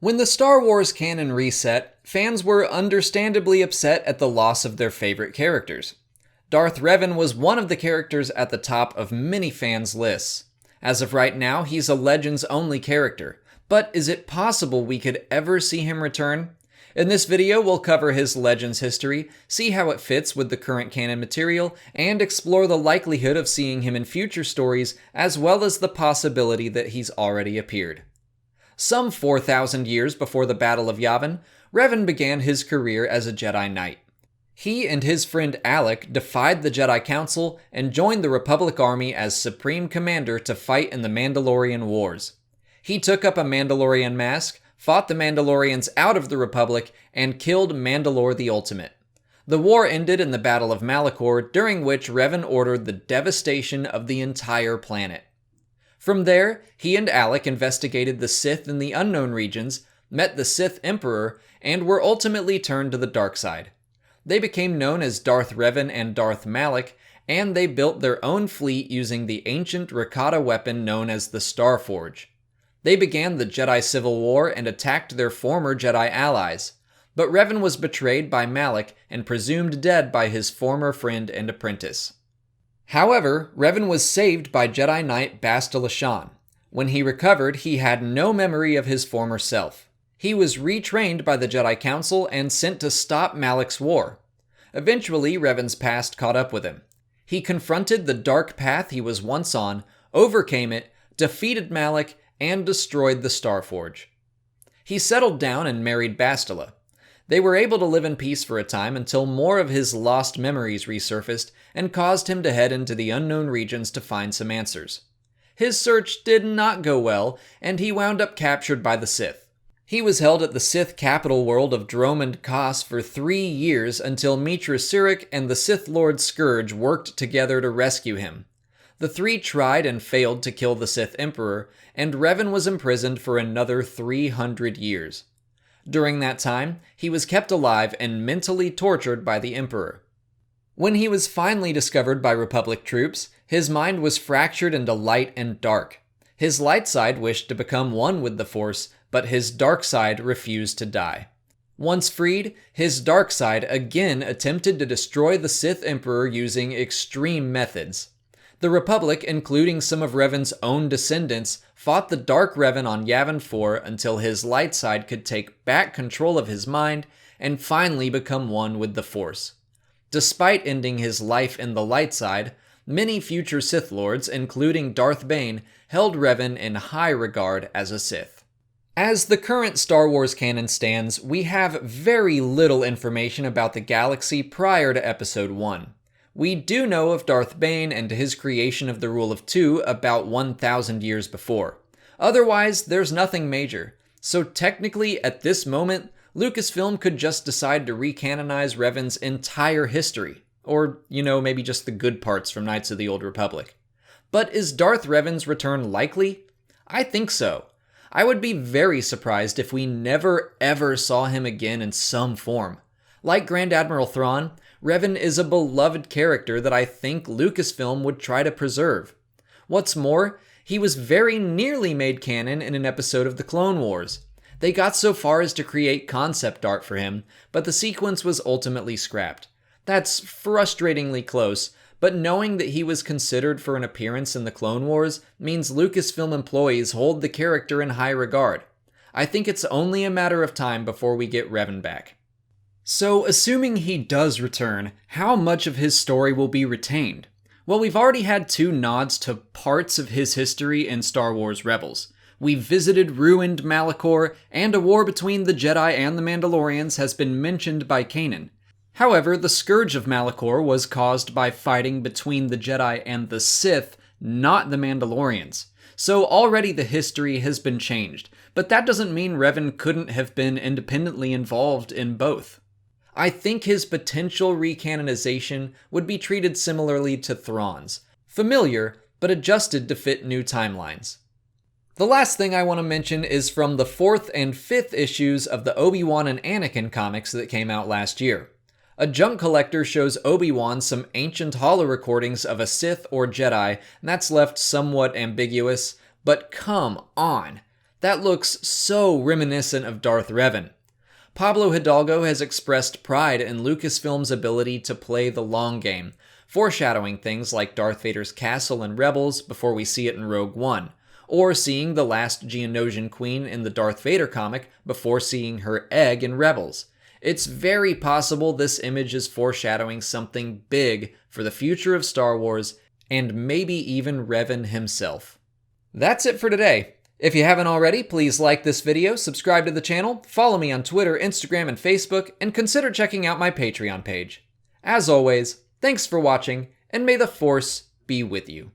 When the Star Wars canon reset, fans were understandably upset at the loss of their favorite characters. Darth Revan was one of the characters at the top of many fans' lists. As of right now, he's a Legends-only character, but is it possible we could ever see him return? In this video, we'll cover his Legends history, see how it fits with the current canon material, and explore the likelihood of seeing him in future stories, as well as the possibility that he's already appeared. Some 4,000 years before the Battle of Yavin, Revan began his career as a Jedi Knight. He and his friend Alec defied the Jedi Council and joined the Republic Army as Supreme Commander to fight in the Mandalorian Wars. He took up a Mandalorian mask, fought the Mandalorians out of the Republic, and killed Mandalore the Ultimate. The war ended in the Battle of Malachor, during which Revan ordered the devastation of the entire planet. From there, he and Alec investigated the Sith in the Unknown Regions, met the Sith Emperor, and were ultimately turned to the dark side. They became known as Darth Revan and Darth Malak, and they built their own fleet using the ancient Rakata weapon known as the Starforge. They began the Jedi Civil War and attacked their former Jedi allies, but Revan was betrayed by Malak and presumed dead by his former friend and apprentice. However, Revan was saved by Jedi Knight Bastila Shan. When he recovered, he had no memory of his former self. He was retrained by the Jedi Council and sent to stop Malak's war. Eventually, Revan's past caught up with him. He confronted the dark path he was once on, overcame it, defeated Malak, and destroyed the Starforge. He settled down and married Bastila. They were able to live in peace for a time until more of his lost memories resurfaced and caused him to head into the unknown regions to find some answers. His search did not go well, and he wound up captured by the Sith. He was held at the Sith capital world of Dromund Kaas for 3 years until Mitra Surik and the Sith Lord Scourge worked together to rescue him. The three tried and failed to kill the Sith Emperor, and Revan was imprisoned for another 300 years. During that time, he was kept alive and mentally tortured by the Emperor. When he was finally discovered by Republic troops, his mind was fractured into light and dark. His light side wished to become one with the Force, but his dark side refused to die. Once freed, his dark side again attempted to destroy the Sith Emperor using extreme methods. The Republic, including some of Revan's own descendants, fought the Dark Revan on Yavin 4 until his light side could take back control of his mind and finally become one with the Force. Despite ending his life in the light side, many future Sith Lords, including Darth Bane, held Revan in high regard as a Sith. As the current Star Wars canon stands, we have very little information about the galaxy prior to Episode 1. We do know of Darth Bane and his creation of the Rule of Two about 1,000 years before. Otherwise, there's nothing major. So technically, at this moment, Lucasfilm could just decide to recanonize Revan's entire history. Or, maybe just the good parts from Knights of the Old Republic. But is Darth Revan's return likely? I think so. I would be very surprised if we never ever saw him again in some form. Like Grand Admiral Thrawn, Revan is a beloved character that I think Lucasfilm would try to preserve. What's more, he was very nearly made canon in an episode of the Clone Wars. They got so far as to create concept art for him, but the sequence was ultimately scrapped. That's frustratingly close, but knowing that he was considered for an appearance in the Clone Wars means Lucasfilm employees hold the character in high regard. I think it's only a matter of time before we get Revan back. So, assuming he does return, how much of his story will be retained? Well, we've already had 2 nods to parts of his history in Star Wars Rebels. We've visited ruined Malachor, and a war between the Jedi and the Mandalorians has been mentioned by Canon. However, the Scourge of Malachor was caused by fighting between the Jedi and the Sith, not the Mandalorians. So already the history has been changed, but that doesn't mean Revan couldn't have been independently involved in both. I think his potential recanonization would be treated similarly to Thrawn's, familiar, but adjusted to fit new timelines. The last thing I want to mention is from the 4th and 5th issues of the Obi-Wan and Anakin comics that came out last year. A junk collector shows Obi-Wan some ancient holo recordings of a Sith or Jedi, and that's left somewhat ambiguous, but come on! That looks so reminiscent of Darth Revan. Pablo Hidalgo has expressed pride in Lucasfilm's ability to play the long game, foreshadowing things like Darth Vader's castle in Rebels before we see it in Rogue One, or seeing the last Geonosian queen in the Darth Vader comic before seeing her egg in Rebels. It's very possible this image is foreshadowing something big for the future of Star Wars, and maybe even Revan himself. That's it for today. If you haven't already, please like this video, subscribe to the channel, follow me on Twitter, Instagram, and Facebook, and consider checking out my Patreon page. As always, thanks for watching, and may the Force be with you.